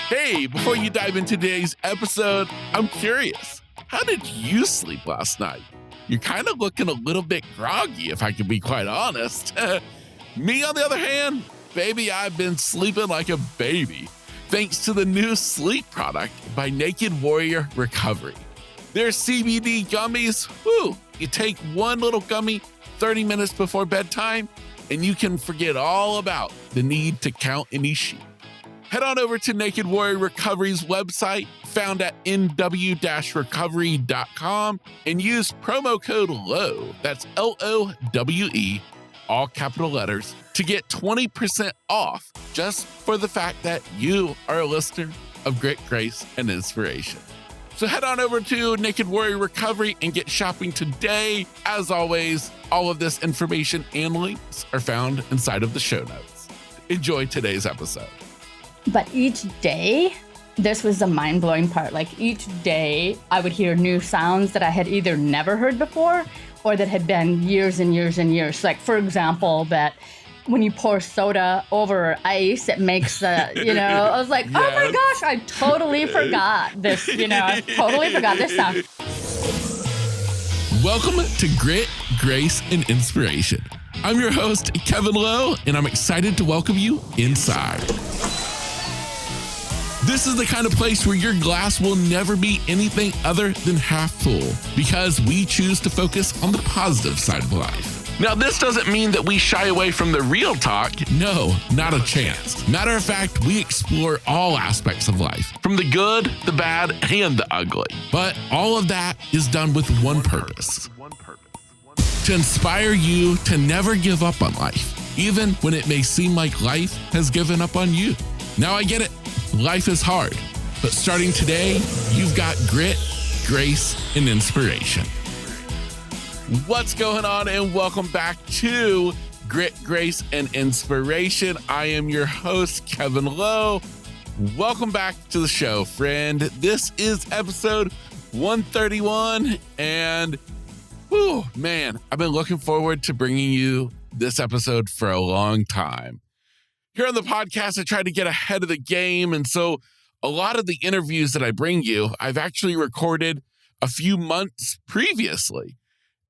Hey, before you dive into today's episode, I'm curious. How did you sleep last night? You're kind of looking a little bit groggy, if I can be quite honest. Me, on the other hand, baby, I've been sleeping like a baby, thanks to the new sleep product by Naked Warrior Recovery. Their CBD gummies, you take one little gummy 30 minutes before bedtime, and you can forget all about the need to count any sheep. Head on over to Naked Warrior Recovery's website, found at nw-recovery.com, and use promo code LOWE, that's LOWE, all capital letters, to get 20% off just for the fact that you are a listener of Grit, Grace, and Inspiration. So head on over to Naked Warrior Recovery and get shopping today. As always, all of this information and links are found inside of the show notes. Enjoy today's episode. But each day, this was the mind-blowing part. Like each day, I would hear new sounds that I had either never heard before or that had been years and years and years. Like, for example, that when you pour soda over ice, it makes the, I was like, yes. Oh my gosh, I totally forgot this, I totally forgot this sound. Welcome to Grit, Grace, and Inspiration. I'm your host, Kevin Lowe, and I'm excited to welcome you inside. This is the kind of place where your glass will never be anything other than half full, because we choose to focus on the positive side of life. Now, this doesn't mean that we shy away from the real talk. No, not a chance. Matter of fact, we explore all aspects of life, from the good, the bad, and the ugly. But all of that is done with one purpose: to inspire you to never give up on life, even when it may seem like life has given up on you. Now, I get it. Life is hard, but starting today, you've got grit, grace, and inspiration. What's going on, and welcome back to Grit, Grace, and Inspiration. I am your host, Kevin Lowe. Welcome back to the show, friend. This is episode 131, and man, I've been looking forward to bringing you this episode for a long time. Here on the podcast, I try to get ahead of the game, and so a lot of the interviews that I bring you, I've actually recorded a few months previously,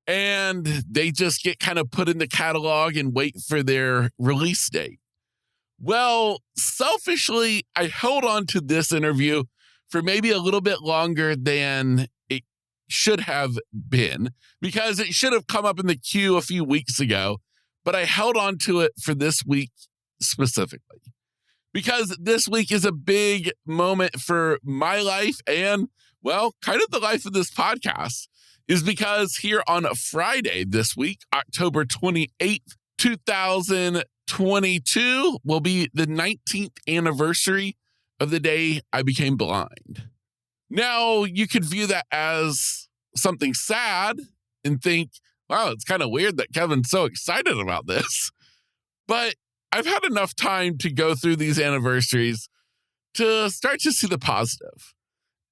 and they just get kind of put in the catalog and wait for their release date. Well, selfishly, I held on to this interview for maybe a little bit longer than it should have been, because it should have come up in the queue a few weeks ago, but I held on to it for this week specifically, because this week is a big moment for my life and, well, kind of the life of this podcast, is because here on a Friday this week, October 28th, 2022, will be the 19th anniversary of the day I became blind. Now, you could view that as something sad and think, wow, it's kind of weird that Kevin's so excited about this. But I've had enough time to go through these anniversaries to start to see the positive.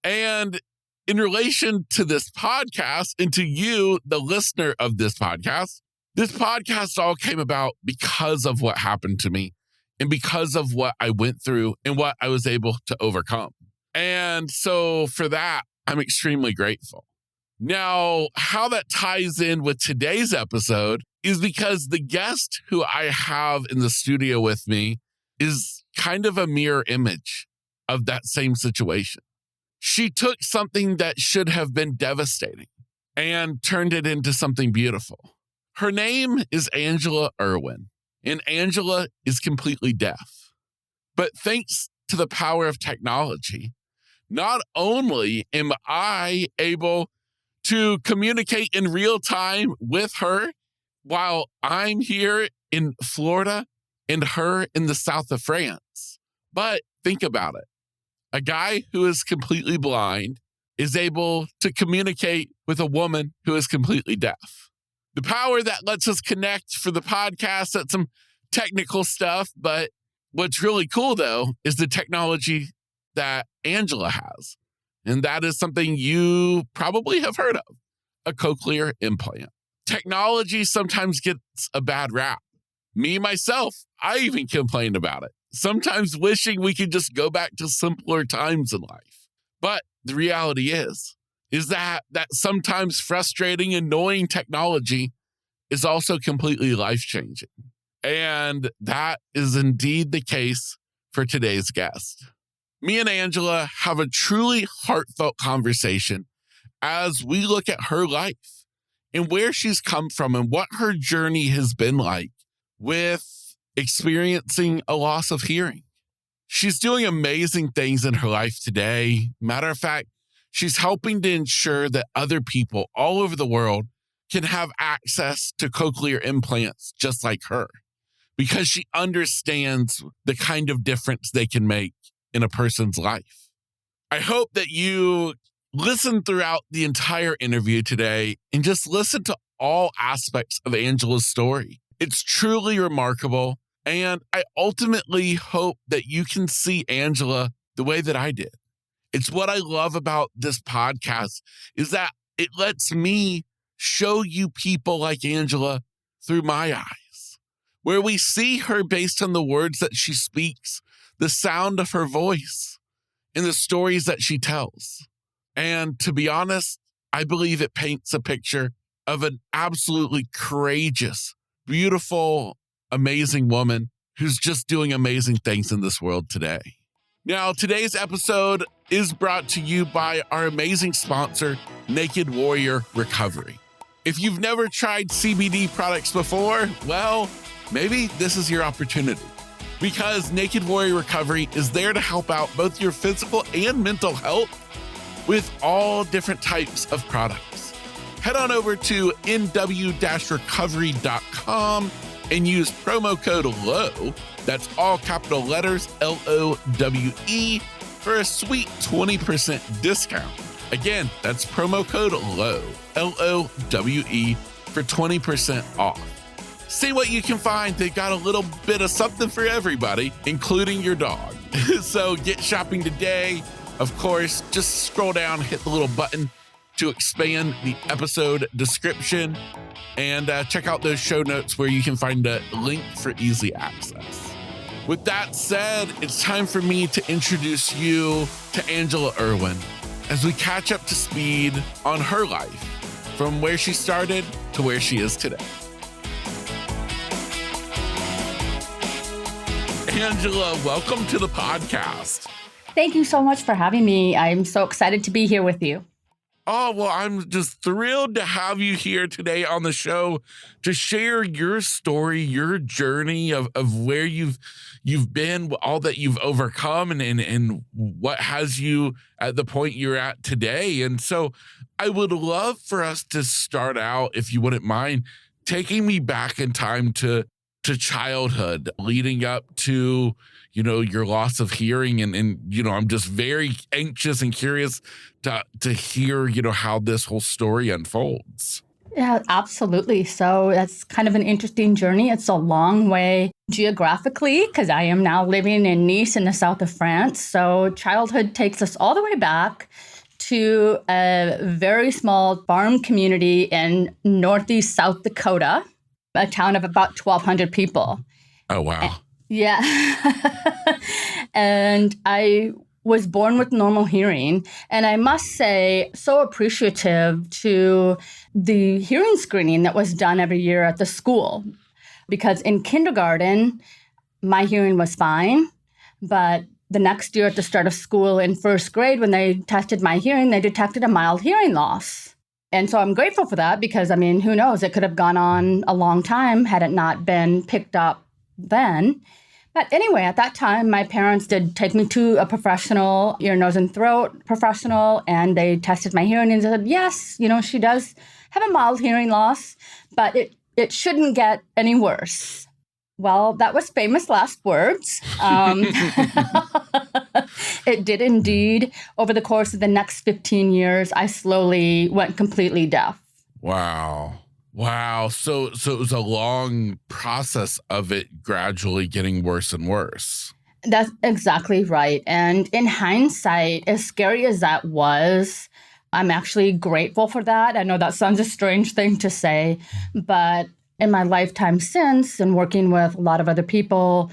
And in relation to this podcast and to you, the listener of this podcast all came about because of what happened to me and because of what I went through and what I was able to overcome. And so for that, I'm extremely grateful. Now, how that ties in with today's episode is because the guest who I have in the studio with me is kind of a mirror image of that same situation. She took something that should have been devastating and turned it into something beautiful. Her name is Angela Irwin, and Angela is completely deaf. But thanks to the power of technology, not only am I able to communicate in real time with her while I'm here in Florida and her in the south of France. But think about it. A guy who is completely blind is able to communicate with a woman who is completely deaf. The power that lets us connect for the podcast, that's some technical stuff, but what's really cool though is the technology that Angela has. And that is something you probably have heard of, a cochlear implant. Technology sometimes gets a bad rap. Me, myself, I even complained about it. sometimes wishing we could just go back to simpler times in life. But the reality is that sometimes frustrating, annoying technology is also completely life-changing. And that is indeed the case for today's guest. Me and Angela have a truly heartfelt conversation as we look at her life and where she's come from and what her journey has been like with experiencing a loss of hearing. She's doing amazing things in her life today. Matter of fact, she's helping to ensure that other people all over the world can have access to cochlear implants just like her, because she understands the kind of difference they can make in a person's life. I hope that you listen throughout the entire interview today and just listen to all aspects of Angela's story. It's truly remarkable. And I ultimately hope that you can see Angela the way that I did. It's what I love about this podcast is that it lets me show you people like Angela through my eyes, where we see her based on the words that she speaks, the sound of her voice, and the stories that she tells. And to be honest, I believe it paints a picture of an absolutely courageous, beautiful, amazing woman who's just doing amazing things in this world today. Now, today's episode is brought to you by our amazing sponsor, Naked Warrior Recovery. If you've never tried CBD products before, well, maybe this is your opportunity, because Naked Warrior Recovery is there to help out both your physical and mental health with all different types of products. Head on over to nw-recovery.com and use promo code LOW, that's all capital letters, LOWE, for a sweet 20% discount. Again, that's promo code LOW, LOWE, for 20% off. See what you can find. They've got a little bit of something for everybody, including your dog. So get shopping today. Of course, just scroll down, hit the little button to expand the episode description, and check out those show notes where you can find a link for easy access. With that said, it's time for me to introduce you to Angela Irwin as we catch up to speed on her life, from where she started to where she is today. Angela, welcome to the podcast. Thank you so much for having me. I'm so excited to be here with you. Oh, well, I'm just thrilled to have you here today on the show to share your story, your journey of where you've been, all that you've overcome, and what has you at the point you're at today. And so I would love for us to start out, if you wouldn't mind, taking me back in time to childhood, leading up to, your loss of hearing. And I'm just very anxious and curious to hear, how this whole story unfolds. Yeah, absolutely. So that's kind of an interesting journey. It's a long way geographically, because I am now living in Nice in the south of France. So childhood takes us all the way back to a very small farm community in northeast South Dakota, a town of about 1,200 people. Oh, wow. Yeah. And I was born with normal hearing. And I must say, so appreciative to the hearing screening that was done every year at the school. Because in kindergarten, my hearing was fine. But the next year at the start of school in first grade, when they tested my hearing, they detected a mild hearing loss. And so I'm grateful for that because, who knows, it could have gone on a long time had it not been picked up then. But anyway, at that time, my parents did take me to a professional, ear, nose, and throat professional, and they tested my hearing and said, yes, she does have a mild hearing loss, but it shouldn't get any worse. Well, that was famous last words. It did indeed. Over the course of the next 15 years, I slowly went completely deaf. Wow. So it was a long process of it gradually getting worse and worse. That's exactly right. And in hindsight, as scary as that was, I'm actually grateful for that. I know that sounds a strange thing to say, but in my lifetime since and working with a lot of other people,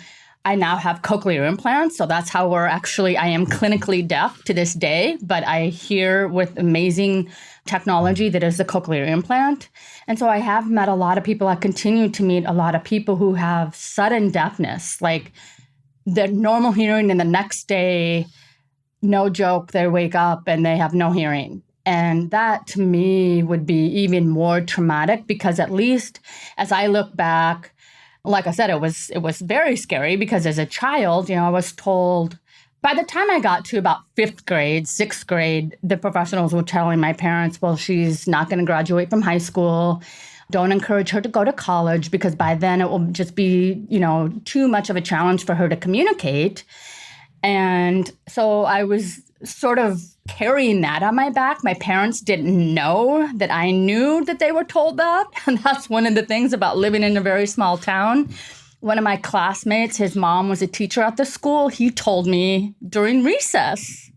I now have cochlear implants. So that's how I am clinically deaf to this day, but I hear with amazing technology that is the cochlear implant. And so I have met a lot of people. I continue to meet a lot of people who have sudden deafness, like the normal hearing, and the next day, no joke, they wake up and they have no hearing. And that to me would be even more traumatic, because at least as I look back, like I said, it was very scary, because as a child, I was told, by the time I got to about 5th grade, 6th grade, the professionals were telling my parents, well, she's not going to graduate from high school. Don't encourage her to go to college, because by then it will just be, too much of a challenge for her to communicate. And so I was sort of carrying that on my back. My parents didn't know that I knew that they were told that. And that's one of the things about living in a very small town. One of my classmates, his mom was a teacher at the school. He told me during recess,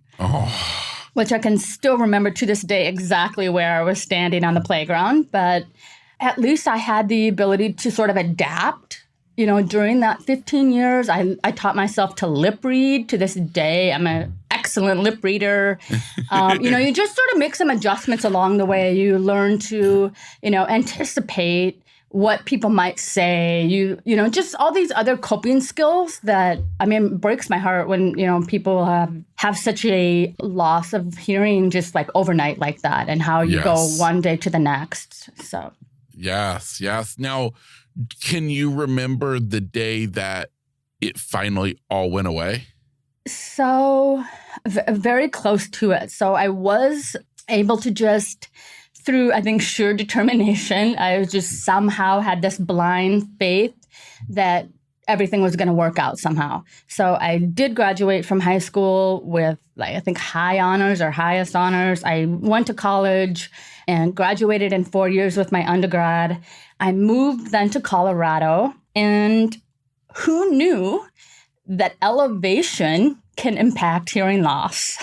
which I can still remember to this day exactly where I was standing on the playground. But at least I had the ability to sort of adapt. During that 15 years, I taught myself to lip read. To this day, I'm an excellent lip reader. You just sort of make some adjustments along the way. You learn to, anticipate what people might say. Just all these other coping skills that, it breaks my heart when, people have such a loss of hearing just like overnight like that, and how you go one day to the next. So. Yes. Now, can you remember the day that it finally all went away? So very close to it. So I was able to just, through, I think, sheer determination, I just somehow had this blind faith that everything was going to work out somehow. So I did graduate from high school with, I think, high honors or highest honors. I went to college and graduated in 4 years with my undergrad. I moved then to Colorado, and who knew that elevation can impact hearing loss?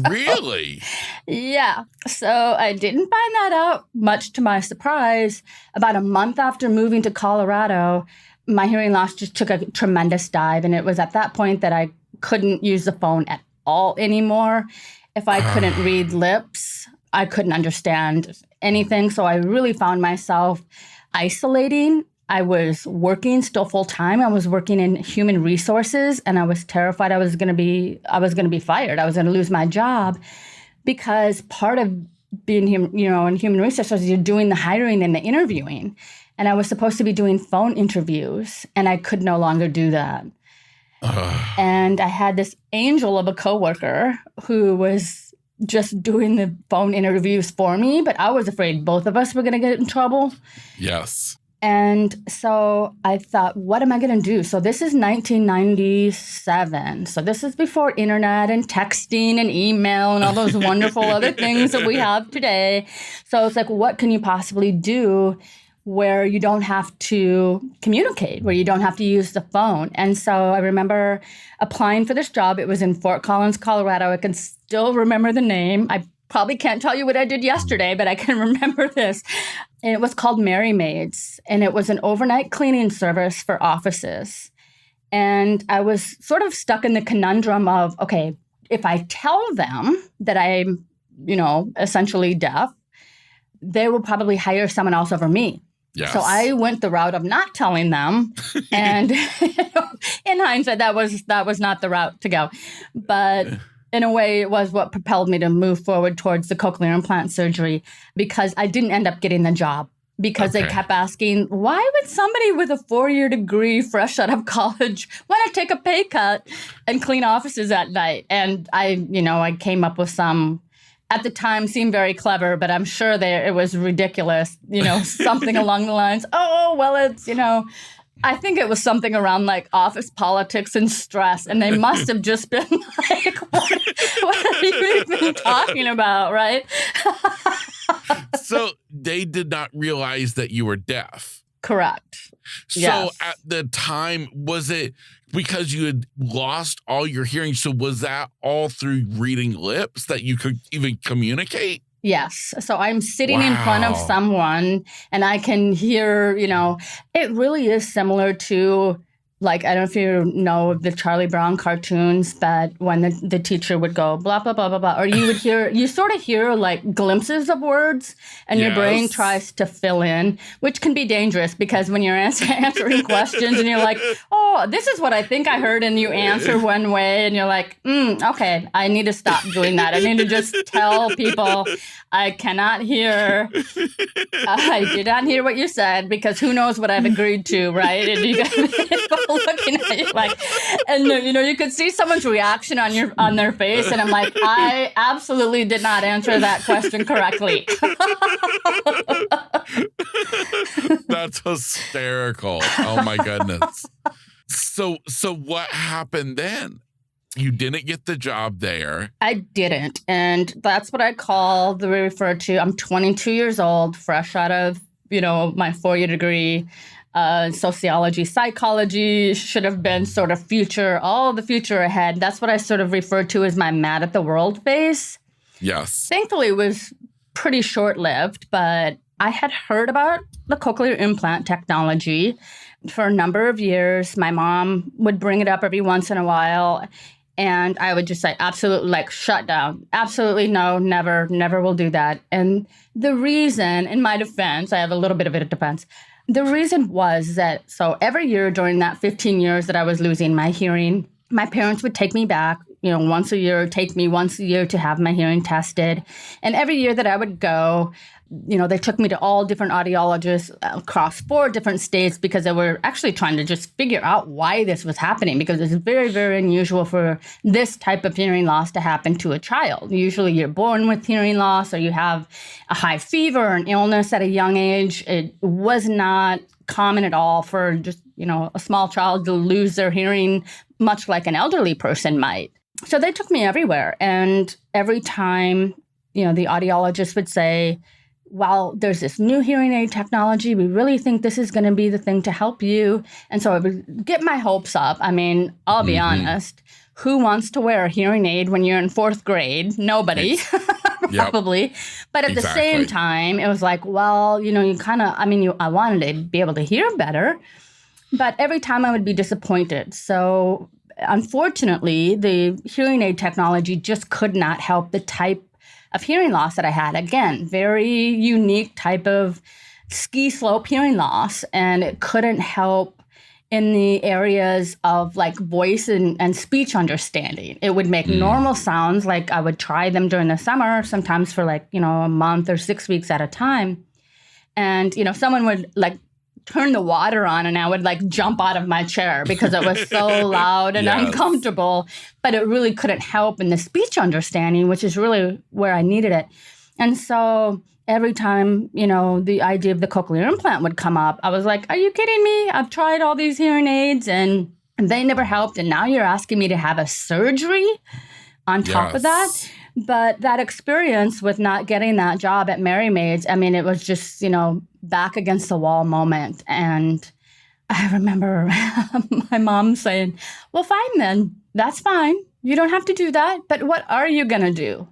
Really? Yeah. So I didn't find that out, much to my surprise. About a month after moving to Colorado, my hearing loss just took a tremendous dive. And it was at that point that I couldn't use the phone at all anymore. If I couldn't read lips, I couldn't understand anything. So I really found myself isolating. I was working still full time. I was working in human resources, and I was terrified I was going to be fired. I was going to lose my job, because part of being in human resources, you're doing the hiring and the interviewing. And I was supposed to be doing phone interviews, and I could no longer do that. And I had this angel of a coworker who was just doing the phone interviews for me, but I was afraid both of us were going to get in trouble. Yes. And so I thought, what am I going to do? So this is 1997. So this is before internet and texting and email and all those wonderful other things that we have today. So it's like, what can you possibly do where you don't have to communicate, where you don't have to use the phone? And so I remember applying for this job. It was in Fort Collins, Colorado. I can still remember the name. I probably can't tell you what I did yesterday, but I can remember this. And it was called Mary Maids, and it was an overnight cleaning service for offices. And I was sort of stuck in the conundrum of, okay, if I tell them that I'm, essentially deaf, they will probably hire someone else over me. Yes. So I went the route of not telling them. And in hindsight, that was not the route to go. But in a way, it was what propelled me to move forward towards the cochlear implant surgery, because I didn't end up getting the job, because they kept asking, why would somebody with a 4-year degree fresh out of college want to take a pay cut and clean offices at night? And I came up with some, at the time, seemed very clever, but I'm sure it was ridiculous, something along the lines, it's, I think it was something around like office politics and stress. And they must have just been like, what are you even talking about, right? So they did not realize that you were deaf. Correct. So Yes. at the time, was it because you had lost all your hearing? So was that all through reading lips that you could even communicate? Yes. So I'm sitting in front of someone and I can hear, it really is similar to Like, I don't know if you know the Charlie Brown cartoons, but when the teacher would go blah, blah, blah, blah, blah, or you sort of hear like glimpses of words and your brain tries to fill in, which can be dangerous because when you're answering questions and you're like, oh, this is what I think I heard. And you answer one way and you're like, okay, I need to stop doing that. I need to just tell people I cannot hear. I did not hear what you said because who knows what I've agreed to, right? And you got people looking at you like, and you could see someone's reaction on their face, and I'm like, I absolutely did not answer that question correctly. That's hysterical. Oh my goodness. So what happened then? You didn't get the job there. I didn't. And that's what I refer to. I'm 22 years old, fresh out of, my 4-year degree. Sociology, psychology, should have been sort of all the future ahead. That's what I sort of refer to as my mad at the world phase. Yes. Thankfully, it was pretty short-lived, but I had heard about the cochlear implant technology for a number of years. My mom would bring it up every once in a while, and I would just say, absolutely, like, shut down. Absolutely no, never will do that. And the reason, in my defense, I have a little bit of a defense. The reason was that, so every year during that 15 years that I was losing my hearing, my parents would take me back, once a year to have my hearing tested. And every year that I would go, they took me to all different audiologists across 4 different states because they were actually trying to just figure out why this was happening, because it's very, very unusual for this type of hearing loss to happen to a child. Usually you're born with hearing loss or you have a high fever or an illness at a young age. It was not common at all for just, a small child to lose their hearing, much like an elderly person might. So they took me everywhere. And every time, the audiologist would say, well, there's this new hearing aid technology. We really think this is going to be the thing to help you. And so I would get my hopes up. I mean, I'll be honest. Who wants to wear a hearing aid when you're in 4th grade? Nobody, probably. Yep. But at the same time, it was like, well, you kind of, I wanted to be able to hear better. But every time I would be disappointed. So unfortunately, the hearing aid technology just could not help the type of hearing loss that I had. Again, very unique type of ski slope hearing loss. And it couldn't help in the areas of like voice and speech understanding. It would make normal sounds, like I would try them during the summer, sometimes for like, a month or 6 weeks at a time. And, someone would like turn the water on and I would like jump out of my chair because it was so loud and uncomfortable, but it really couldn't help in the speech understanding, which is really where I needed it. And so every time, the idea of the cochlear implant would come up, I was like, are you kidding me? I've tried all these hearing aids and they never helped. And now you're asking me to have a surgery on top of that. But that experience with not getting that job at Mary Maids, it was just, back against the wall moment. And I remember my mom saying, well, fine then. That's fine. You don't have to do that. But what are you going to do?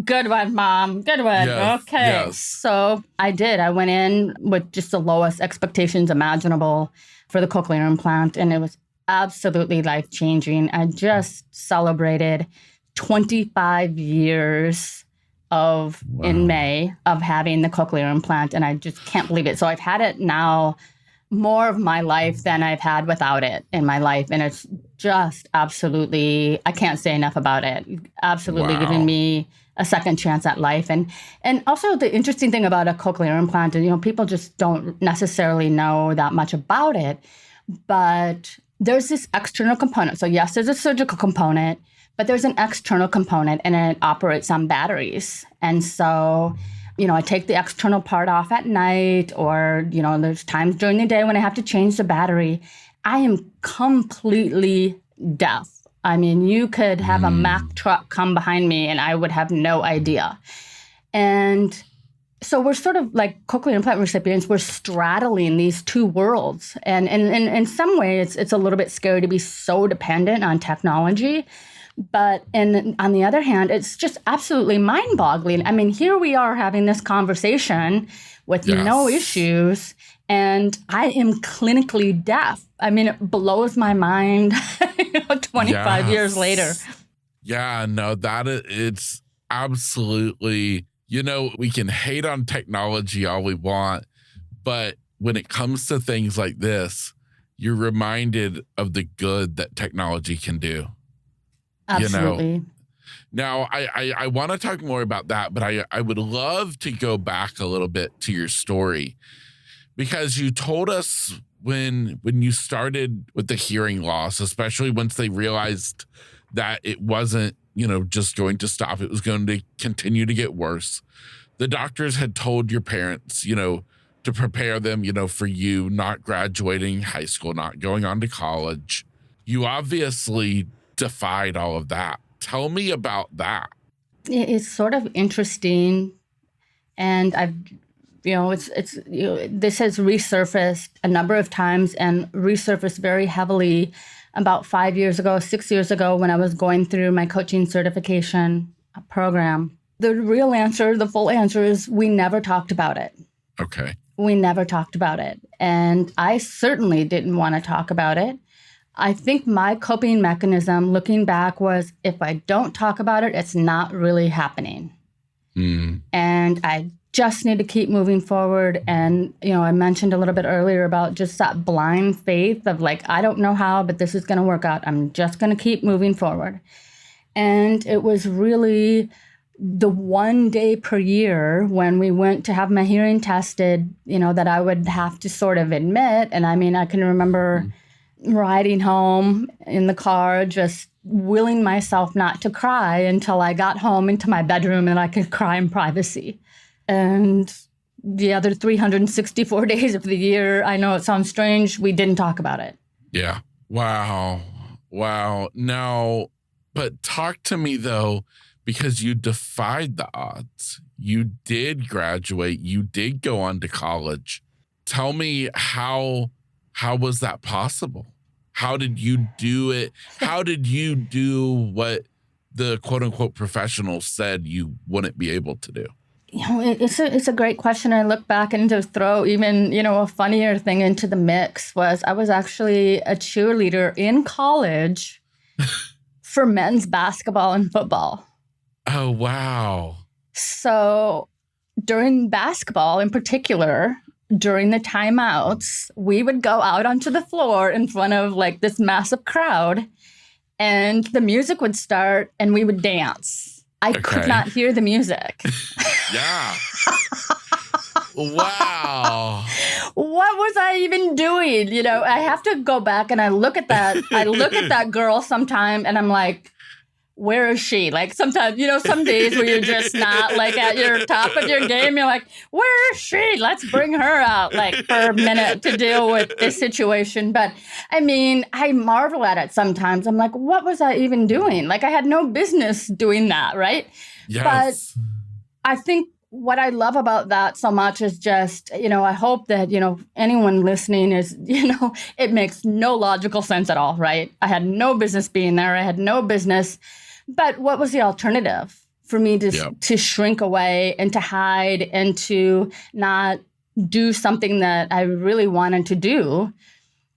Good one, Mom. Good one. Yes, okay. Yes. So I did. I went in with just the lowest expectations imaginable for the cochlear implant, and it was absolutely life-changing. I just celebrated 25 years in May of having the cochlear implant, and I just can't believe it. So I've had it now more of my life than I've had without it in my life, and it's just absolutely, I can't say enough about it. Absolutely giving me a second chance at life. And also the interesting thing about a cochlear implant, and people just don't necessarily know that much about it, but there's this external component. So yes, there's a surgical component, but there's an external component and it operates on batteries. And so, I take the external part off at night, or, there's times during the day when I have to change the battery. I am completely deaf. You could have a Mack truck come behind me and I would have no idea. And so we're sort of like cochlear implant recipients, we're straddling these two worlds. And in some ways, it's a little bit scary to be so dependent on technology. But on the other hand, it's just absolutely mind-boggling. I mean, here we are having this conversation with no issues, and I am clinically deaf. I mean, it blows my mind 25 years later. Yeah, no, it's absolutely, we can hate on technology all we want, but when it comes to things like this, you're reminded of the good that technology can do. Absolutely. Now, I want to talk more about that, but I would love to go back a little bit to your story, because you told us when you started with the hearing loss, especially once they realized that it wasn't, just going to stop, it was going to continue to get worse. The doctors had told your parents, to prepare them, for you not graduating high school, not going on to college. You obviously defied all of that. Tell me about that. It's sort of interesting, and this has resurfaced a number of times and resurfaced very heavily about 6 years ago when I was going through my coaching certification program. The real answer, the full answer is we never talked about it. Okay. We never talked about it. And I certainly didn't want to talk about it. I think my coping mechanism looking back was, if I don't talk about it, it's not really happening. And I just need to keep moving forward. And, I mentioned a little bit earlier about just that blind faith of like, I don't know how, but this is going to work out. I'm just going to keep moving forward. And it was really the one day per year when we went to have my hearing tested, that I would have to sort of admit. And I mean, I can remember riding home in the car, just willing myself not to cry until I got home into my bedroom and I could cry in privacy. And the other 364 days of the year, I know it sounds strange, we didn't talk about it. Yeah. Wow. Now, but talk to me though, because you defied the odds. You did graduate. You did go on to college. Tell me how was that possible? How did you do it? How did you do what the quote unquote professionals said you wouldn't be able to do? It's a great question. I look back and to throw even, a funnier thing into the mix was I was actually a cheerleader in college for men's basketball and football. Oh, wow. So during basketball in particular, during the timeouts, we would go out onto the floor in front of like this massive crowd, and the music would start and we would dance. I could not hear the music. Yeah. Wow. What was I even doing? I have to go back and I look at that girl sometime and I'm like, where is she? Like sometimes, some days where you're just not like at your top of your game, you're like, where is she? Let's bring her out like for a minute to deal with this situation. But I mean, I marvel at it sometimes. I'm like, what was I even doing? Like I had no business doing that, right? Yes. But I think what I love about that so much is just, I hope that, anyone listening is, it makes no logical sense at all, right? I had no business being there. I had no business. But what was the alternative for me to shrink away and to hide and to not do something that I really wanted to do?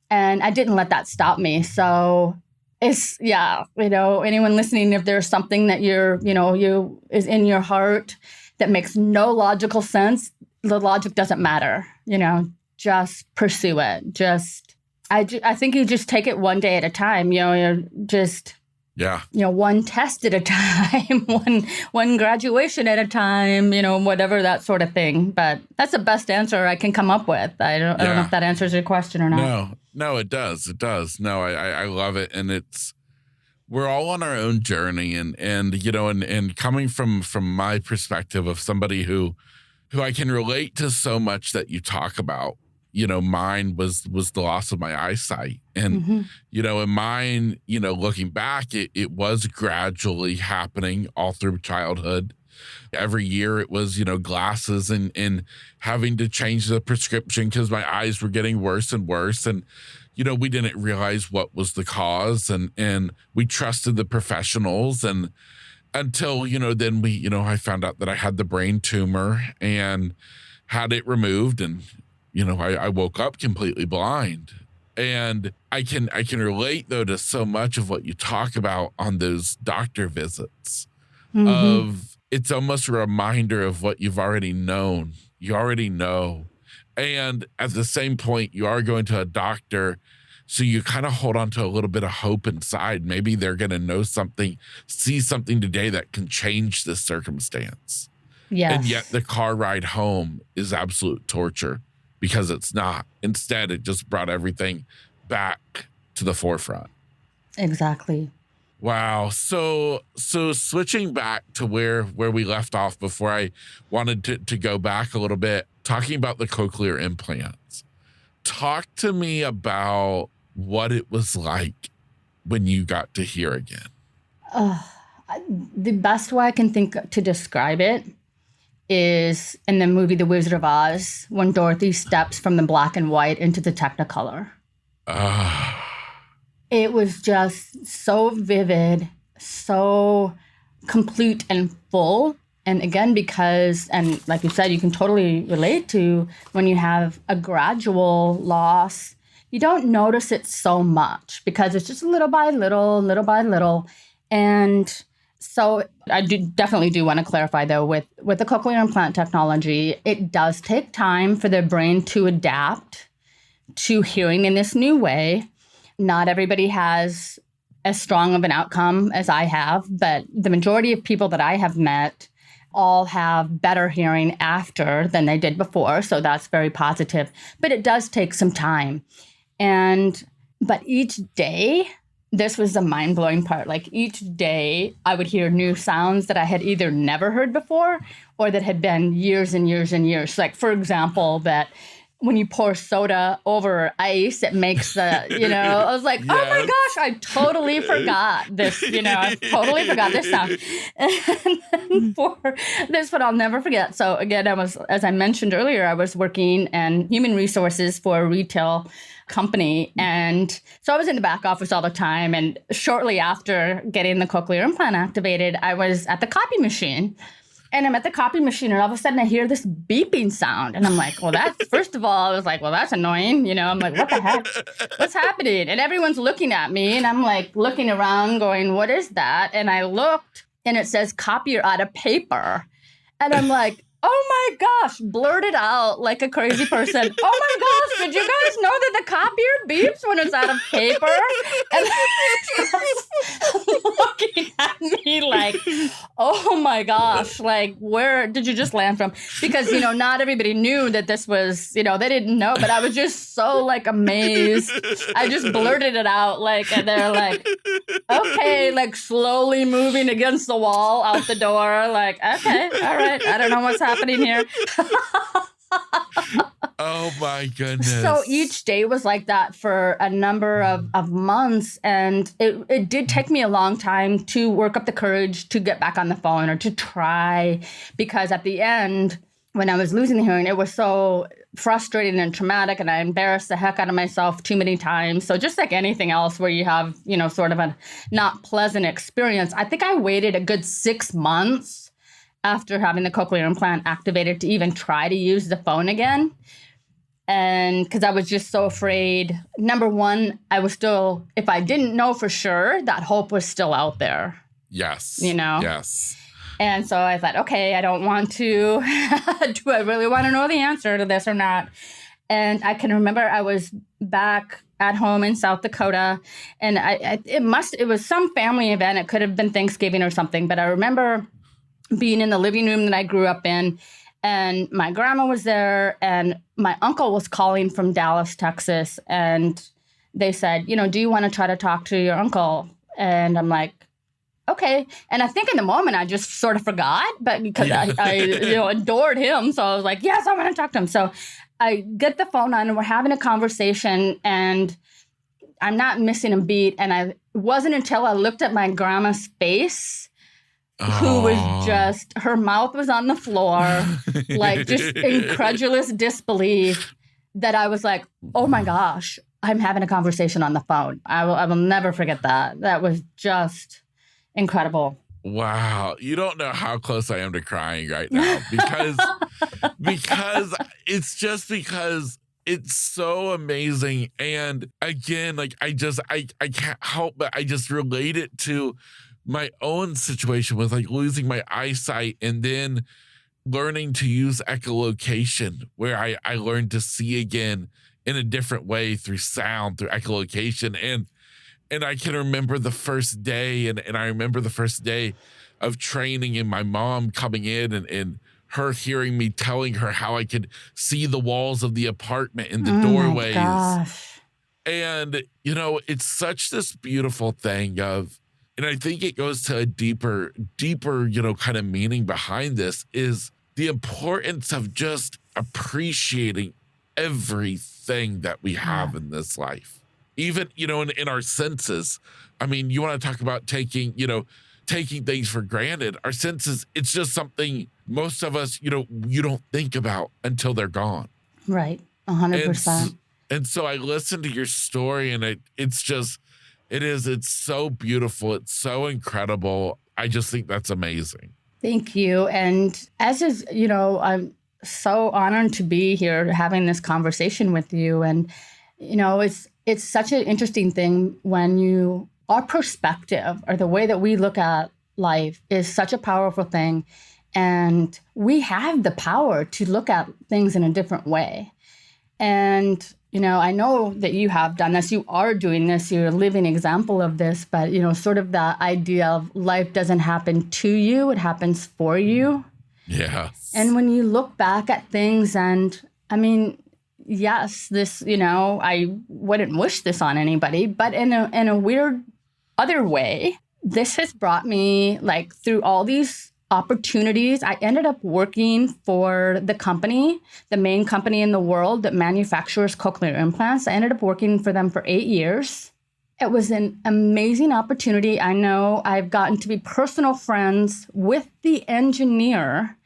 And I didn't let that stop me. So it's, anyone listening, if there's something that is in your heart that makes no logical sense, the logic doesn't matter, just pursue it. I think you just take it one day at a time, you're just... Yeah. One test at a time, one graduation at a time, whatever, that sort of thing. But that's the best answer I can come up with. I don't know if that answers your question or not. No, it does. It does. No, I love it. And we're all on our own journey and coming from my perspective of somebody who I can relate to so much that you talk about. Mine was the loss of my eyesight. And, in mine, looking back, it was gradually happening all through childhood. Every year it was, glasses and having to change the prescription because my eyes were getting worse and worse. And, we didn't realize what was the cause, and we trusted the professionals, and until, then I found out that I had the brain tumor and had it removed, and, I woke up completely blind. And I can relate, though, to so much of what you talk about on those doctor visits. Of it's almost a reminder of what you've already known. You already know. And at the same point, you are going to a doctor, so you kind of hold on to a little bit of hope inside. Maybe they're going to know something, see something today that can change this circumstance. Yes. And yet the car ride home is absolute torture because it's not. Instead, it just brought everything back to the forefront. Exactly. Wow. So switching back to where we left off before, I wanted to go back a little bit, talking about the cochlear implants. Talk to me about what it was like when you got to hear again. The best way I can think to describe it is in the movie The Wizard of Oz, when Dorothy steps from the black and white into the Technicolor. It was just so vivid, so complete and full. And again, because, and like you said, you can totally relate to when you have a gradual loss, you don't notice it so much because it's just little by little, little by little. And so I definitely do want to clarify, though, with the cochlear implant technology, it does take time for the brain to adapt to hearing in this new way. Not everybody has as strong of an outcome as I have, but the majority of people that I have met all have better hearing after than they did before. So that's very positive. But it does take some time. But each day, this was the mind-blowing part. Like each day, I would hear new sounds that I had either never heard before or that had been years and years and years. Like, for example, that when you pour soda over ice, it makes I was like, yes. Oh my gosh, I totally forgot this, I totally forgot this sound. And for this one, I'll never forget. So again, as I mentioned earlier, I was working in human resources for a retail company. And so I was in the back office all the time. And shortly after getting the cochlear implant activated, I was at the copy machine. And I'm at the copy machine, and all of a sudden I hear this beeping sound. And I'm like, well, first of all, I was like, well, that's annoying. I'm like, what the heck? What's happening? And everyone's looking at me, and I'm like looking around going, what is that? And I looked, and it says copier out of paper. And I'm like, oh my gosh, blurted out like a crazy person. Oh my gosh, did you guys know that the copier beeps when it's out of paper? And they're looking at me like, oh my gosh, like where did you just land from? Because, not everybody knew that this was, they didn't know, but I was just so like amazed. I just blurted it out and they're like, okay, like slowly moving against the wall out the door. Like, okay, all right, I don't know what's happening here. Oh my goodness. So each day was like that for a number of months. And it did take me a long time to work up the courage to get back on the phone or to try, because at the end, when I was losing the hearing, it was so frustrating and traumatic, and I embarrassed the heck out of myself too many times. So just like anything else where you have, sort of a not pleasant experience, I think I waited a good 6 months after having the cochlear implant activated to even try to use the phone again. And because I was just so afraid. Number one, I was still, if I didn't know for sure, that hope was still out there. Yes. Yes. And so I thought, okay, I don't want to, do I really want to know the answer to this or not? And I can remember I was back at home in South Dakota, and it was some family event. It could have been Thanksgiving or something, but I remember being in the living room that I grew up in, and my grandma was there, and my uncle was calling from Dallas, Texas, and they said, do you want to try to talk to your uncle? And I'm like, okay. And I think in the moment I just sort of forgot, but because I adored him, so I was like, yes, I want to talk to him. So I get the phone on, and we're having a conversation, and I'm not missing a beat. And it wasn't until I looked at my grandma's face, who was just, her mouth was on the floor, like just incredulous disbelief, that I was like, oh my gosh, I'm having a conversation on the phone. I will never forget that. That was just incredible. Wow. You don't know how close I am to crying right now because because it's so amazing. And again, like I can't help but I just relate it to my own situation with like losing my eyesight and then learning to use echolocation, where I learned to see again in a different way through sound, through echolocation. And I can remember the first day, and I remember the first day of training and my mom coming in and her hearing me telling her how I could see the walls of the apartment and the doorways. My gosh. And, it's such this beautiful thing of, and I think it goes to a deeper, kind of meaning behind this is the importance of just appreciating everything that we have in this life. Even, in our senses. I mean, you want to talk about taking things for granted. Our senses, it's just something most of us, you don't think about until they're gone. Right. 100%. And so I listened to your story and it's so beautiful. It's so incredible. I just think that's amazing. Thank you. And as is, I'm so honored to be here having this conversation with you. And, it's such an interesting thing when our perspective or the way that we look at life is such a powerful thing. And we have the power to look at things in a different way. And, I know that you have done this. You are doing this. You're a living example of this. But, sort of the idea of life doesn't happen to you. It happens for you. Yeah. And when you look back at things and, yes, this, I wouldn't wish this on anybody, but in a weird other way, this has brought me like through all these opportunities. I ended up working for the main company in the world that manufactures cochlear implants. I ended up working for them for 8 years. It was an amazing opportunity. I know I've gotten to be personal friends with the engineer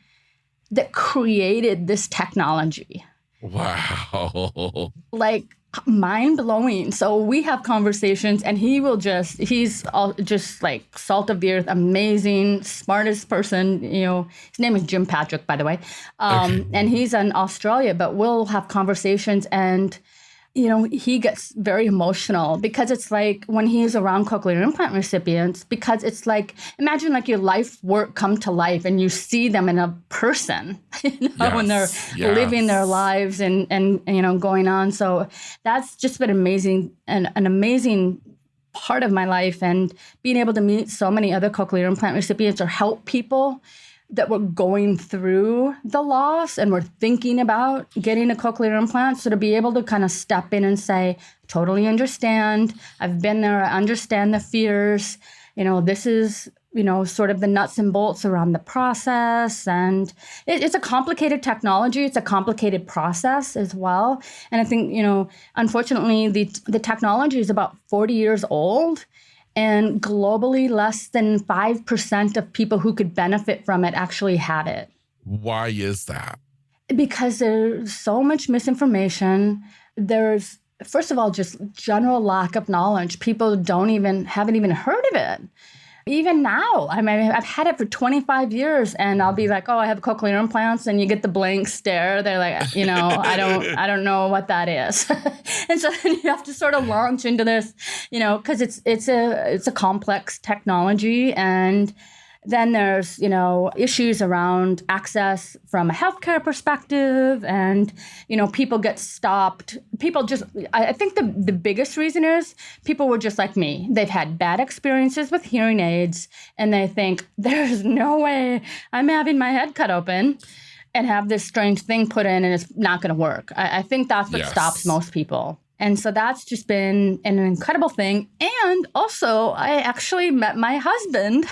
that created this technology. Wow. Like mind blowing. So we have conversations and he's all just like salt of the earth, amazing, smartest person. His name is Jim Patrick, by the way. Okay. And he's in Australia, but we'll have conversations and he gets very emotional because it's like when he's around cochlear implant recipients, because it's like, imagine like your life work come to life and you see them in a person, when they're living their lives and going on. So that's just been amazing and an amazing part of my life, and being able to meet so many other cochlear implant recipients or help people that were going through the loss and were thinking about getting a cochlear implant. So to be able to kind of step in and say, totally understand. I've been there. I understand the fears. This is, sort of the nuts and bolts around the process. And it's a complicated technology. It's a complicated process as well. And I think, unfortunately, the technology is about 40 years old. And globally, less than 5% of people who could benefit from it actually have it. Why is that? Because there's so much misinformation. There's, first of all, just general lack of knowledge. People haven't even heard of it. Even now, I've had it for 25 years and I'll be like, oh, I have cochlear implants, and you get the blank stare. They're like, I don't know what that is. And so then you have to sort of launch into this, because it's a complex technology. And then there's, issues around access from a healthcare perspective, and, people get stopped. I think the biggest reason is people were just like me. They've had bad experiences with hearing aids, and they think there's no way I'm having my head cut open and have this strange thing put in and it's not going to work. I think that's what stops most people. And so that's just been an incredible thing. And also, I actually met my husband.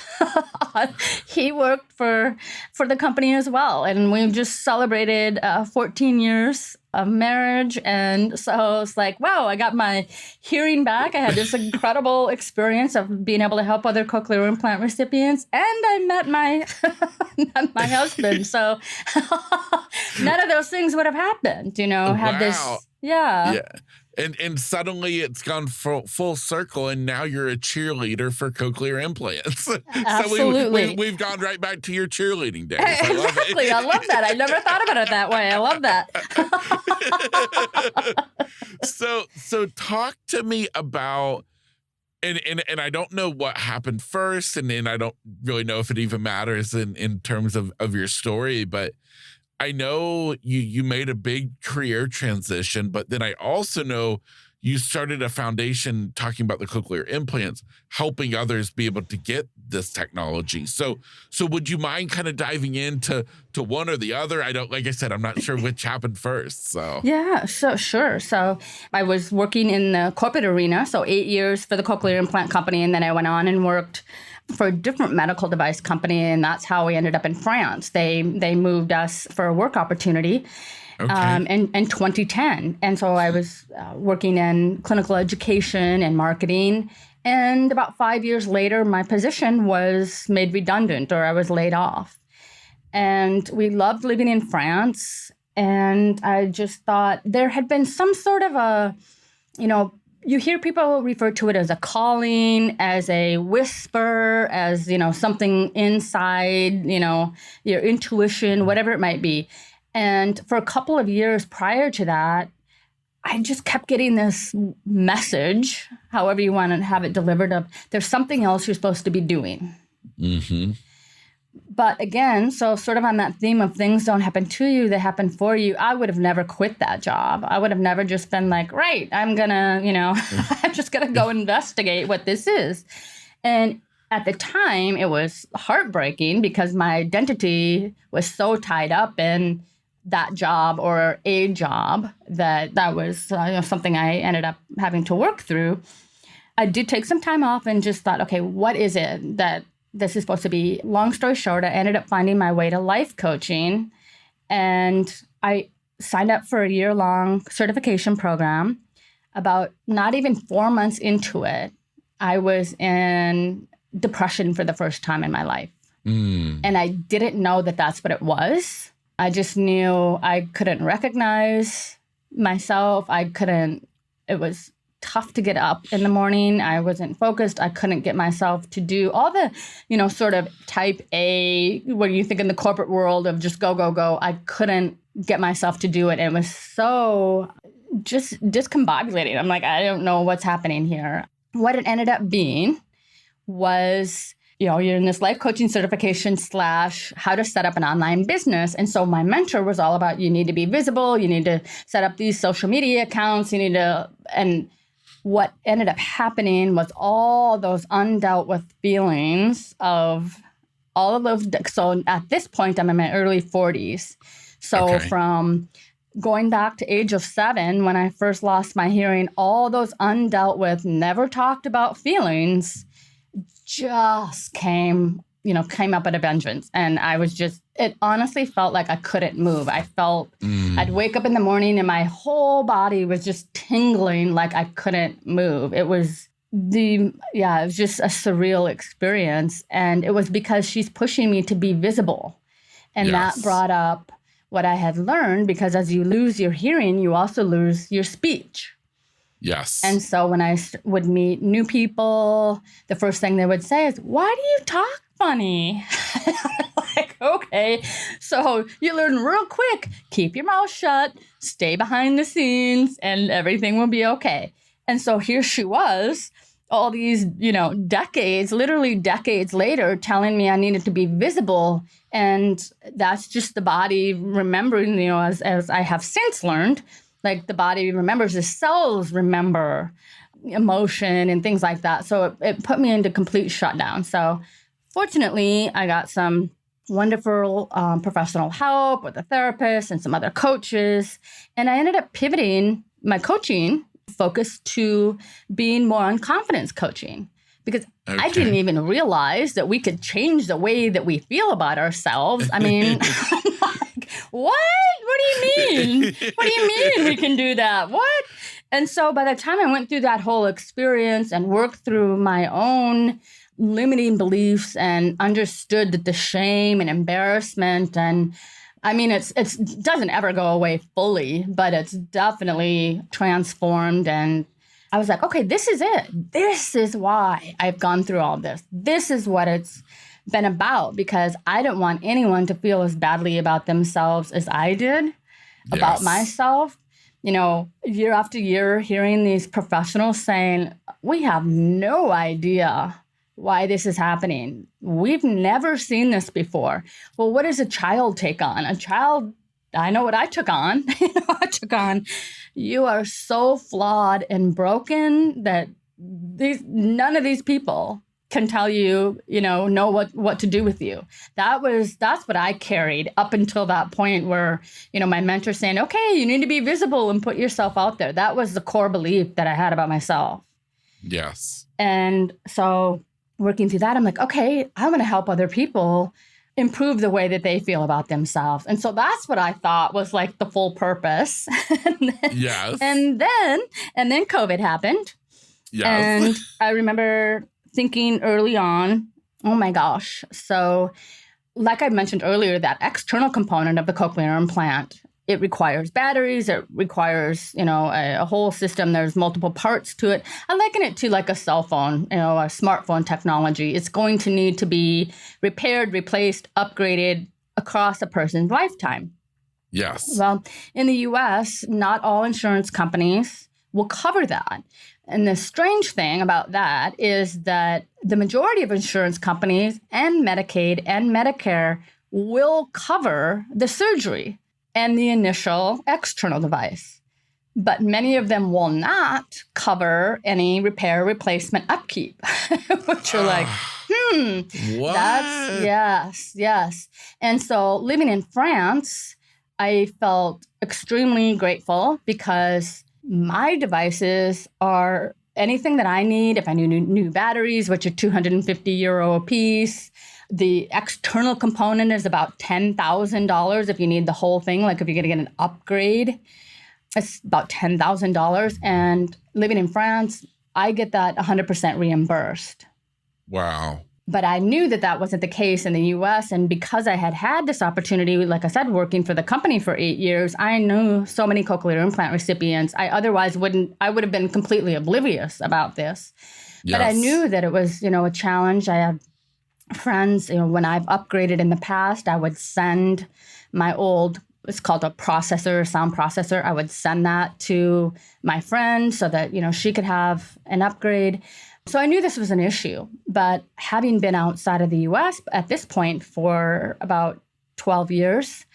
He worked for the company as well. And we just celebrated 14 years of marriage. And so it's like, wow, I got my hearing back. I had this incredible experience of being able to help other cochlear implant recipients. And I met my husband. So none of those things would have happened, had this. Yeah. And suddenly it's gone full circle, and now you're a cheerleader for Cochlear Implants. Absolutely. So we've gone right back to your cheerleading days. I love Exactly. it. I love that. I never thought about it that way. I love that. So talk to me about, and I don't know what happened first, and I don't really know if it even matters in terms of your story, but I know you made a big career transition, but then I also know you started a foundation talking about the cochlear implants, helping others be able to get this technology. So would you mind kind of diving into one or the other? Like I said, I'm not sure which happened first. So Yeah, so sure. So I was working in the corporate arena, so 8 years for the Cochlear Implant Company, and then I went on and worked for a different medical device company, and that's how we ended up in France. They moved us for a work opportunity in 2010. And so I was working in clinical education and marketing. And about 5 years later, my position was made redundant, or I was laid off. And we loved living in France. And I just thought there had been some sort of a, you hear people refer to it as a calling, as a whisper, as, something inside, your intuition, whatever it might be. And for a couple of years prior to that, I just kept getting this message, however you want to have it delivered, of there's something else you're supposed to be doing. Mm-hmm. But again, so sort of on that theme of things don't happen to you, they happen for you, I would have never quit that job. I would have never just been like, right, I'm going to, I'm just going to go investigate what this is. And at the time, it was heartbreaking because my identity was so tied up in that job or a job that was something I ended up having to work through. I did take some time off and just thought, okay, what is it that this is supposed to be? Long story short, I ended up finding my way to life coaching, and I signed up for a year-long certification program. About not even 4 months into it, I was in depression for the first time in my life. And I didn't know that that's what it was. I just knew I couldn't recognize myself. It was tough to get up in the morning. I wasn't focused. I couldn't get myself to do all the, sort of type A, where you think in the corporate world of just go, go, go. I couldn't get myself to do it. And it was so just discombobulating. I'm like, I don't know what's happening here. What it ended up being was, you're in this life coaching certification / how to set up an online business. And so my mentor was all about, you need to be visible. You need to set up these social media accounts. And what ended up happening was all those undealt with feelings of all of those. So at this point, I'm in my early 40s. So from going back to age of 7, when I first lost my hearing, all those undealt with, never talked about feelings just came up at a vengeance. And I was it honestly felt like I couldn't move. I felt I'd wake up in the morning and my whole body was just tingling like I couldn't move. It was just a surreal experience. And it was because she's pushing me to be visible. And that brought up what I had learned, because as you lose your hearing, you also lose your speech. Yes. And so when I would meet new people, the first thing they would say is, why do you talk funny? Like, okay. So you learn real quick, keep your mouth shut, stay behind the scenes, and everything will be okay. And so here she was, all these, literally decades later, telling me I needed to be visible. And that's just the body remembering, as I have since learned, like the body remembers, the cells remember emotion and things like that. So it put me into complete shutdown. So fortunately, I got some wonderful professional help with a therapist and some other coaches. And I ended up pivoting my coaching focus to being more on confidence coaching, because I didn't even realize that we could change the way that we feel about ourselves. I mean, I'm like, what? What do you mean? What do you mean we can do that? What? And so by the time I went through that whole experience and worked through my own limiting beliefs and understood that the shame and embarrassment and I mean, it doesn't ever go away fully, but it's definitely transformed. And I was like, okay, this is it. This is why I've gone through all this. This is what it's been about, because I don't want anyone to feel as badly about themselves as I did about myself. You know, year after year, hearing these professionals saying, we have no idea why this is happening. We've never seen this before. Well, what does a child take on? A child, I know what I took on. You are so flawed and broken that none of these people can tell you, know what to do with you. That's what I carried up until that point where, my mentor saying, okay, you need to be visible and put yourself out there. That was the core belief that I had about myself. Yes. And so working through that, I'm like, okay, I'm going to help other people improve the way that they feel about themselves. And so that's what I thought was like the full purpose. Yes. And then COVID happened. Yes. And I remember thinking early on, oh my gosh. So like I mentioned earlier, that external component of the cochlear implant, it requires batteries. It requires, a whole system. There's multiple parts to it. I liken it to like a cell phone, a smartphone technology. It's going to need to be repaired, replaced, upgraded across a person's lifetime. Yes. Well, in the U.S., not all insurance companies will cover that. And the strange thing about that is that the majority of insurance companies and Medicaid and Medicare will cover the surgery and the initial external device. But many of them will not cover any repair, replacement, upkeep, which are like, what? Yes. And so living in France, I felt extremely grateful because my devices are anything that I need. If I need new batteries, which are €250 a piece, the external component is about $10,000 if you need the whole thing. Like if you're going to get an upgrade, it's about $10,000. And living in France, I get that 100% reimbursed. Wow. But I knew that wasn't the case in the U.S. And because I had this opportunity, like I said, working for the company for 8 years, I knew so many cochlear implant recipients. I would have been completely oblivious about this. Yes. But I knew that it was, a challenge. I have friends, when I've upgraded in the past, I would send my old, it's called a processor, sound processor. I would send that to my friend so that, she could have an upgrade. So I knew this was an issue, but having been outside of the U.S. at this point for about 12 years,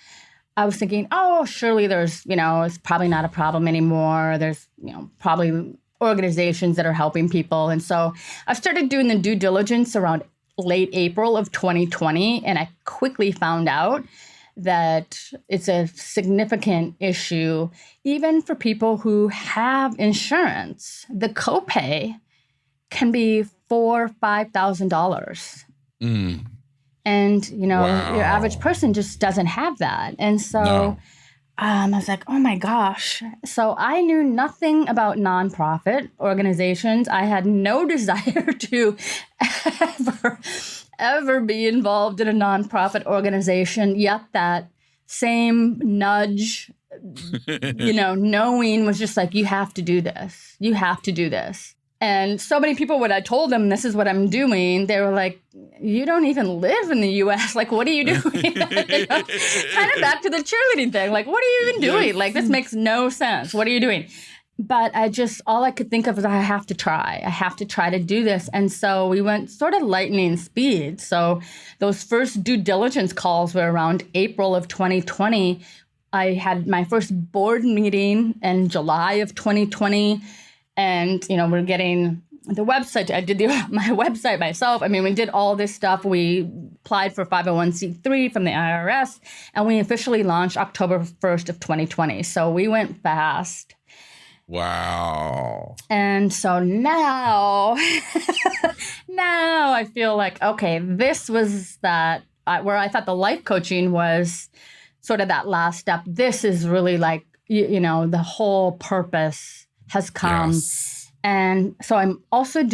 I was thinking, oh, surely there's, it's probably not a problem anymore. There's, probably organizations that are helping people. And so I started doing the due diligence around late April of 2020, and I quickly found out that it's a significant issue, even for people who have insurance. The copay can be $4,000 or $5,000. And, Wow. your average person just doesn't have that. And so I was like, oh my gosh. So I knew nothing about nonprofit organizations. I had no desire to ever be involved in a nonprofit organization, yet that same nudge, knowing was just like, you have to do this. You have to do this. And so many people, when I told them this is what I'm doing, they were like, you don't even live in the U.S. Like, what are you doing? Kind of back to the cheerleading thing. Like, what are you even doing? Like, this makes no sense. What are you doing? But all I could think of was I have to try. I have to try to do this. And so we went sort of lightning speed. So those first due diligence calls were around April of 2020. I had my first board meeting in July of 2020. And, we're getting the website. I did my website myself. I mean, we did all this stuff. We applied for 501c3 from the IRS, and we officially launched October 1st of 2020. So we went fast. Wow. And so now I feel like, okay, this was where I thought the life coaching was sort of that last step. This is really like, the whole purpose has come. Yes. And so I'm also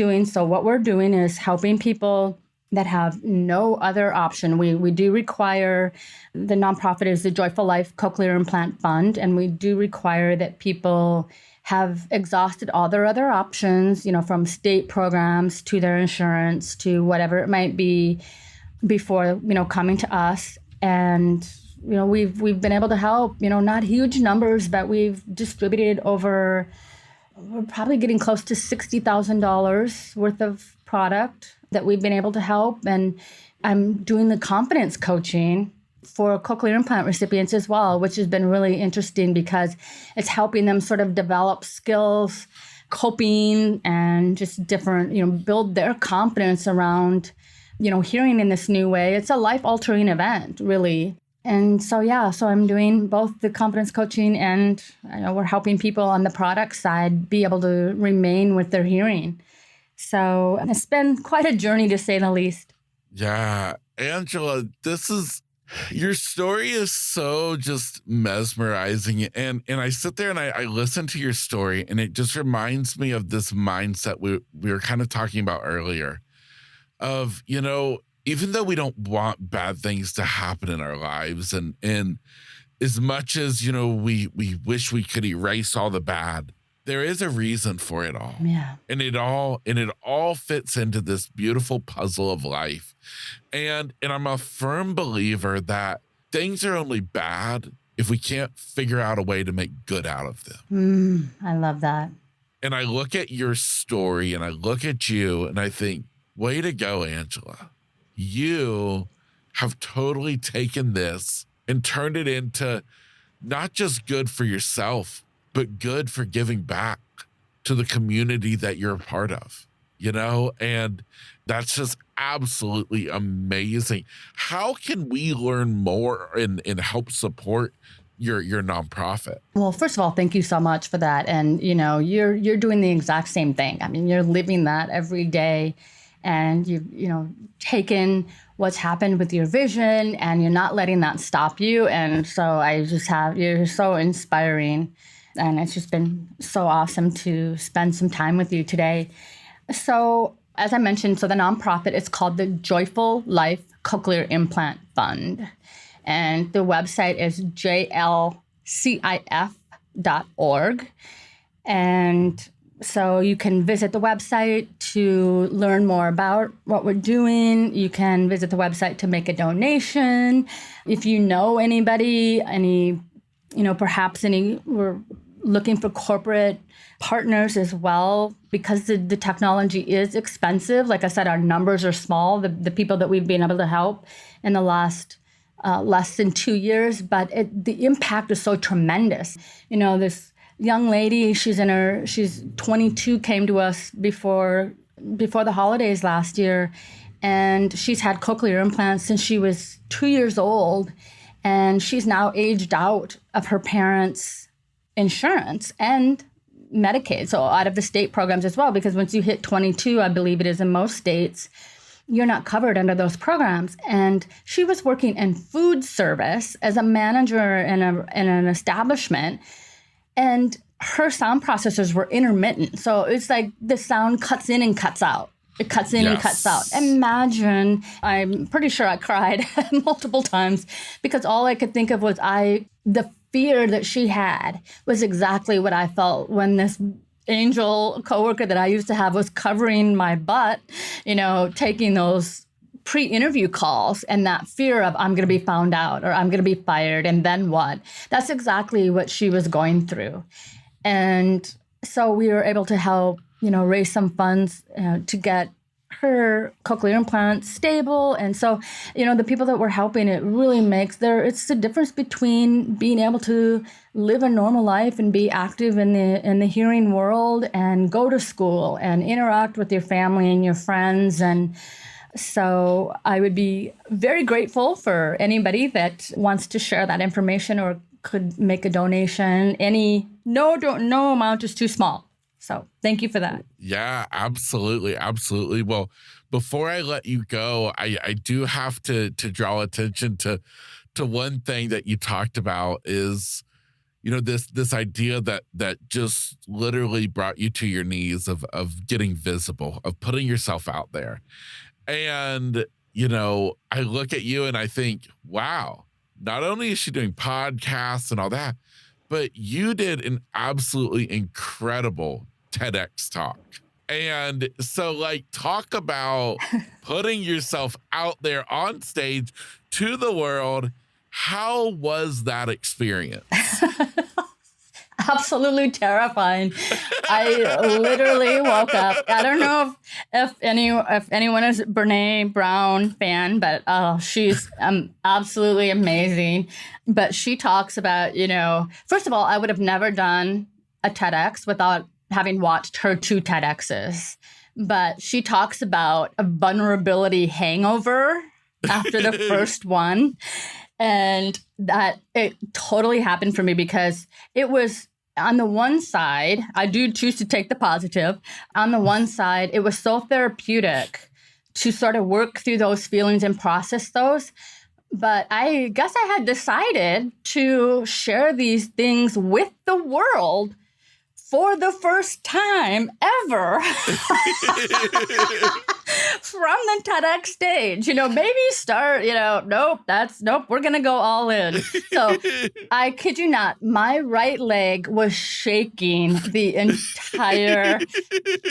what we're doing is helping people that have no other option. We do require, the nonprofit is the Joyful Life Cochlear Implant Fund, and we do require that people have exhausted all their other options, from state programs to their insurance to whatever it might be before, coming to us. And, we've been able to help, not huge numbers, but we've distributed over, we're probably getting close to $60,000 worth of product that we've been able to help. And I'm doing the confidence coaching for cochlear implant recipients as well, which has been really interesting because it's helping them sort of develop skills, coping, and just different, build their confidence around, hearing in this new way. It's a life-altering event, really. And so I'm doing both the confidence coaching and we're helping people on the product side be able to remain with their hearing. So it's been quite a journey, to say the least. Yeah, Angela, your story is so just mesmerizing. And I sit there and I listen to your story, and it just reminds me of this mindset we were kind of talking about earlier of, even though we don't want bad things to happen in our lives, and as much as, we wish we could erase all the bad, there is a reason for it all. Yeah. And it all fits into this beautiful puzzle of life. And I'm a firm believer that things are only bad if we can't figure out a way to make good out of them. I love that. And I look at your story and I look at you and I think, way to go, Angela. You have totally taken this and turned it into not just good for yourself, but good for giving back to the community that you're a part of, and that's just absolutely amazing. How can we learn more and help support your nonprofit? Well, first of all, thank you so much for that. And, you're doing the exact same thing. I mean, you're living that every day, and you've, taken what's happened with your vision, and you're not letting that stop you. And so you're so inspiring. And it's just been so awesome to spend some time with you today. So as I mentioned, the nonprofit is called the Joyful Life Cochlear Implant Fund. And the website is jlcif.org. And so you can visit the website to learn more about what we're doing. You can visit the website to make a donation. If you know anybody, we're looking for corporate partners as well, because the technology is expensive. Like I said, our numbers are small, the people that we've been able to help in the last less than 2 years, but the impact is so tremendous. This young lady, she's 22, came to us before the holidays last year, and she's had cochlear implants since she was 2 years old, and she's now aged out of her parents' insurance and Medicaid, so out of the state programs as well, because once you hit 22, I believe it is in most states, you're not covered under those programs. And she was working in food service as a manager in an establishment, and her sound processors were intermittent. So it's like the sound cuts in and cuts out. It cuts in and cuts out. Imagine, I'm pretty sure I cried multiple times, because all I could think of was the fear that she had was exactly what I felt when this angel coworker that I used to have was covering my butt, taking those pre-interview calls, and that fear of, I'm going to be found out or I'm going to be fired, and then what? That's exactly what she was going through. And so we were able to help, raise some funds to get her cochlear implant stable. And so, the people that we're helping, it really it's the difference between being able to live a normal life and be active in the hearing world and go to school and interact with your family and your friends. And so I would be very grateful for anybody that wants to share that information or could make a donation. No amount is too small. So thank you for that. Yeah, absolutely. Absolutely. Well, before I let you go, I do have to draw attention to one thing that you talked about is, this idea that just literally brought you to your knees of getting visible, of putting yourself out there. And, I look at you and I think, wow, not only is she doing podcasts and all that, but you did an absolutely incredible TEDx talk. And so, like, talk about putting yourself out there on stage to the world. How was that experience? Absolutely terrifying. I literally woke up. I don't know if anyone is Brene Brown fan, but she's absolutely amazing. But she talks about, first of all, I would have never done a TEDx without having watched her 2 TEDx's. But she talks about a vulnerability hangover after the first one. And that it totally happened for me because it was on the one side, I do choose to take the positive. On the one side, it was so therapeutic to sort of work through those feelings and process those. But I guess I had decided to share these things with the world for the first time ever from the TEDx stage. Maybe start, nope, we're going to go all in. So I kid you not, my right leg was shaking the entire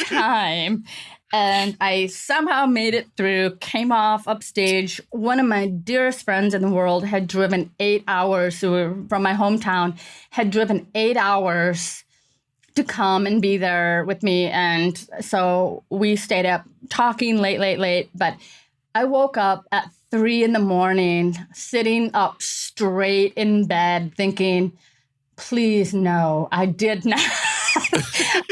time. And I somehow made it through, came off upstage. One of my dearest friends in the world had driven 8 hours, who were from my hometown, had driven 8 hours to come and be there with me. And so we stayed up talking late. But I woke up at 3 a.m, sitting up straight in bed thinking, please, no, I did not.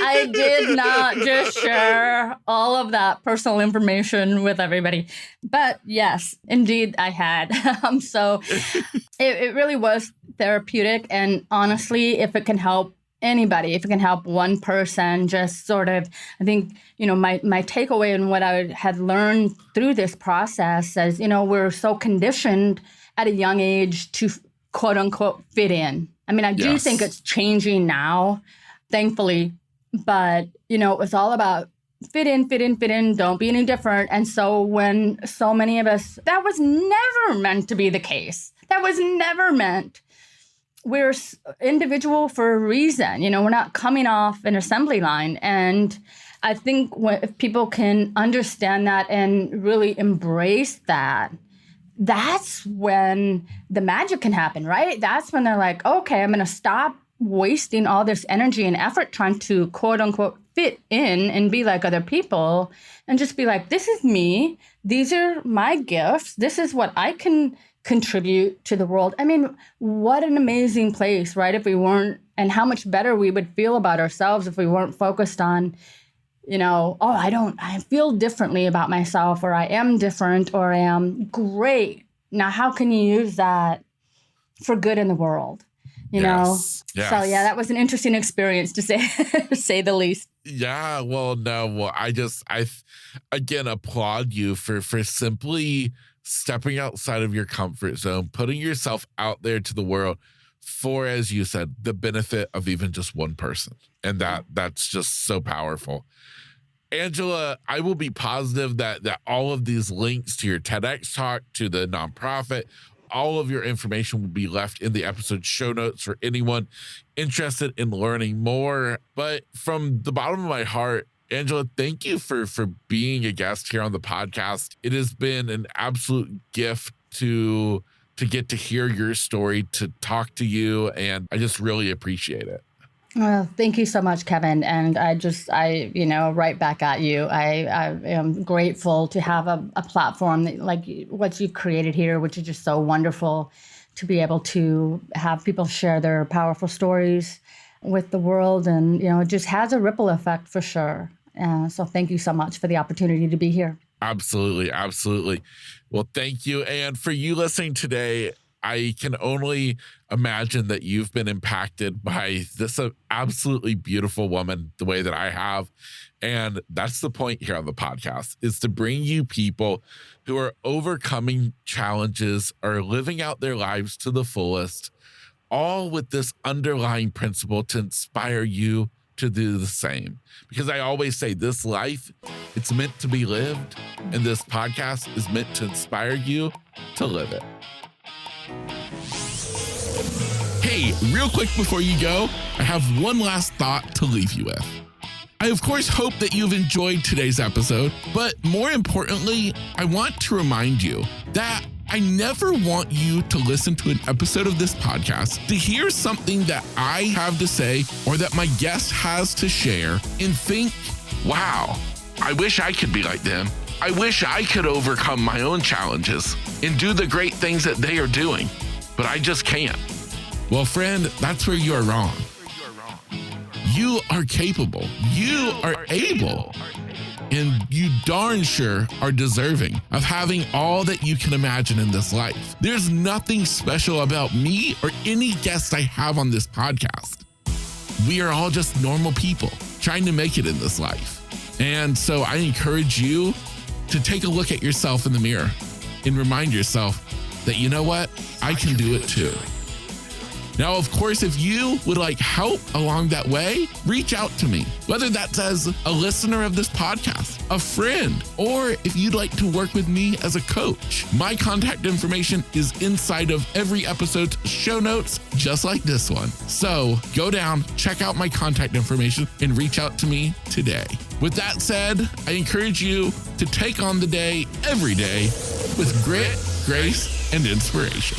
I did not just share all of that personal information with everybody. But yes, indeed, I had. So it really was therapeutic. And honestly, if it can help anybody, if it can help one person, just sort of, I think, my takeaway and what I had learned through this process is, we're so conditioned at a young age to quote unquote fit in. I mean, I do think it's changing now, thankfully, but, it was all about fit in, don't be any different. And so when so many of us, that was never meant to be the case. That was never meant. We're individual for a reason. We're not coming off an assembly line. And I think if people can understand that and really embrace that, that's when the magic can happen, right? That's when they're like, okay, I'm going to stop wasting all this energy and effort trying to quote unquote fit in and be like other people, and just be like, this is me. These are my gifts. This is what I can contribute to the world. I mean, what an amazing place, right? If we weren't, and how much better we would feel about ourselves if we weren't focused on, I feel differently about myself, or I am different, or I am great. Now, how can you use that for good in the world? Yes. So yeah, that was an interesting experience to say the least. Yeah. Well, no, I again applaud you for simply stepping outside of your comfort zone, putting yourself out there to the world for, as you said, the benefit of even just one person. And that's just so powerful. Angela, I will be positive that all of these links to your TEDx talk, to the nonprofit, all of your information will be left in the episode show notes for anyone interested in learning more. But from the bottom of my heart, Angela, thank you for being a guest here on the podcast. It has been an absolute gift to get to hear your story, to talk to you, and I just really appreciate it. Well, thank you so much, Kevin. And I right back at you. I am grateful to have a platform that, like what you've created here, which is just so wonderful to be able to have people share their powerful stories with the world. And, it just has a ripple effect for sure. So thank you so much for the opportunity to be here. Absolutely. Absolutely. Well, thank you. And for you listening today, I can only imagine that you've been impacted by this absolutely beautiful woman the way that I have. And that's the point here on the podcast, is to bring you people who are overcoming challenges, are living out their lives to the fullest, all with this underlying principle to inspire you to do the same. Because I always say this life It's meant to be lived, and this podcast is meant to inspire you to live it. Hey, real quick before you go, I have one last thought to leave you with. I, of course, hope that you've enjoyed today's episode, but more importantly, I want to remind you that I never want you to listen to an episode of this podcast to hear something that I have to say or that my guest has to share and think, wow, I wish I could be like them. I wish I could overcome my own challenges and do the great things that they are doing, but I just can't. Well, friend, that's where you are wrong. You are capable. You are able. And you darn sure are deserving of having all that you can imagine in this life. There's nothing special about me or any guest I have on this podcast. We are all just normal people trying to make it in this life. And so I encourage you to take a look at yourself in the mirror and remind yourself that, you know what? I can do it too. Now, of course, if you would like help along that way, reach out to me, whether that's as a listener of this podcast, a friend, or if you'd like to work with me as a coach. My contact information is inside of every episode's show notes, just like this one. So go down, check out my contact information, and reach out to me today. With that said, I encourage you to take on the day every day with grit, grace, and inspiration.